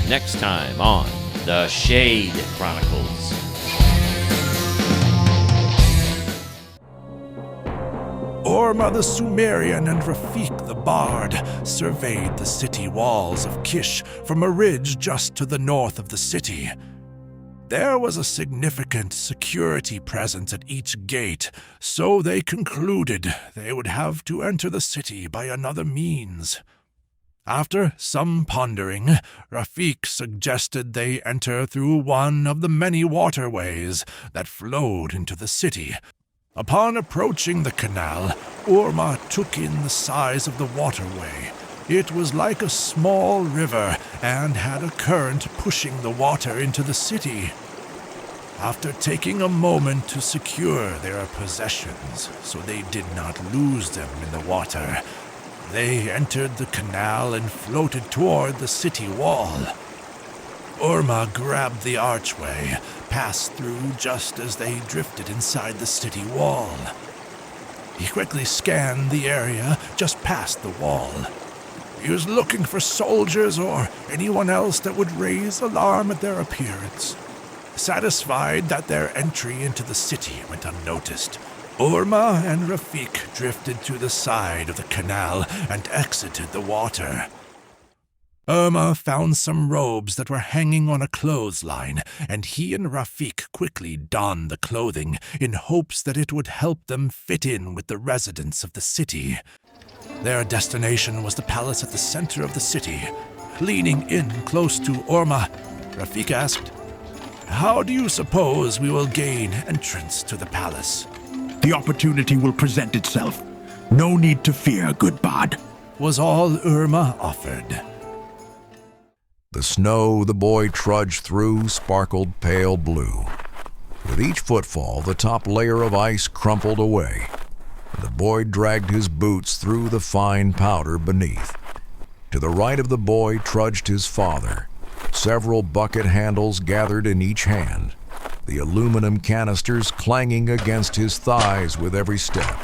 next time on the Shade Chronicles. Urmah the Sumerian and Rafiq the Bard surveyed the city walls of Kish from a ridge just to the north of the city. There was a significant security presence at each gate, so they concluded they would have to enter the city by another means. After some pondering, Rafiq suggested they enter through one of the many waterways that flowed into the city. Upon approaching the canal, Urmah took in the size of the waterway. It was like a small river and had a current pushing the water into the city. After taking a moment to secure their possessions so they did not lose them in the water, they entered the canal and floated toward the city wall. Urmah grabbed the archway, passed through just as they drifted inside the city wall. He quickly scanned the area just past the wall. He was looking for soldiers or anyone else that would raise alarm at their appearance. Satisfied that their entry into the city went unnoticed, Urmah and Rafiq drifted to the side of the canal and exited the water. Urmah found some robes that were hanging on a clothesline, and he and Rafiq quickly donned the clothing in hopes that it would help them fit in with the residents of the city. Their destination was the palace at the center of the city. Leaning in close to Urmah, Rafiq asked, "How do you suppose we will gain entrance to the palace?" "The opportunity will present itself. No need to fear, good bard," was all Urmah offered. The snow the boy trudged through sparkled pale blue. With each footfall, the top layer of ice crumpled away. The boy dragged his boots through the fine powder beneath. To the right of the boy trudged his father, several bucket handles gathered in each hand, the aluminum canisters clanging against his thighs with every step.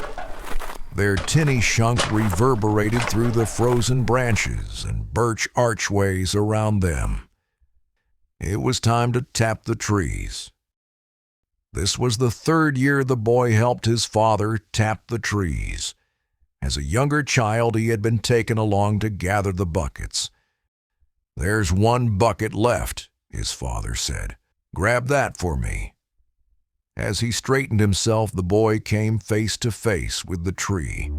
Their tinny shunk reverberated through the frozen branches and birch archways around them. It was time to tap the trees. This was the third year the boy helped his father tap the trees. As a younger child, he had been taken along to gather the buckets. "There's one bucket left," his father said. "Grab that for me." As he straightened himself, the boy came face to face with the tree,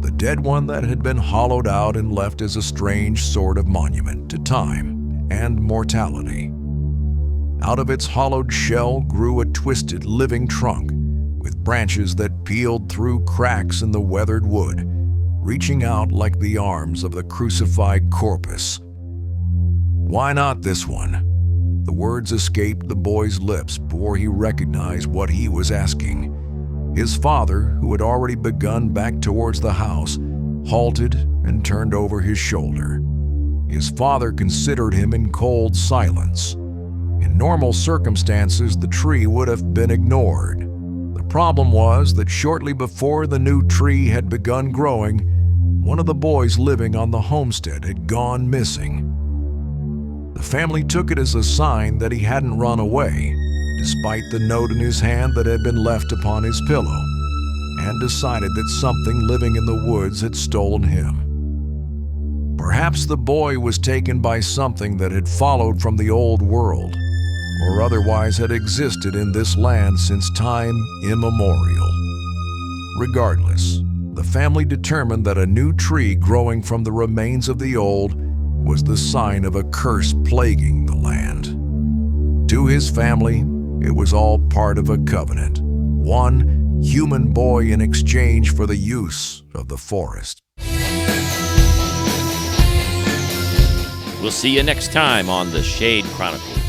the dead one that had been hollowed out and left as a strange sort of monument to time and mortality. Out of its hollowed shell grew a twisted, living trunk with branches that peeled through cracks in the weathered wood, reaching out like the arms of the crucified corpus. "Why not this one?" The words escaped the boy's lips before he recognized what he was asking. His father, who had already begun back towards the house, halted and turned over his shoulder. His father considered him in cold silence. In normal circumstances, the tree would have been ignored. The problem was that shortly before the new tree had begun growing, one of the boys living on the homestead had gone missing. The family took it as a sign that he hadn't run away, despite the note in his hand that had been left upon his pillow, and decided that something living in the woods had stolen him. Perhaps the boy was taken by something that had followed from the old world, or otherwise had existed in this land since time immemorial. Regardless, the family determined that a new tree growing from the remains of the old was the sign of a curse plaguing the land. To his family, it was all part of a covenant, one human boy in exchange for the use of the forest. We'll see you next time on the Shade Chronicles.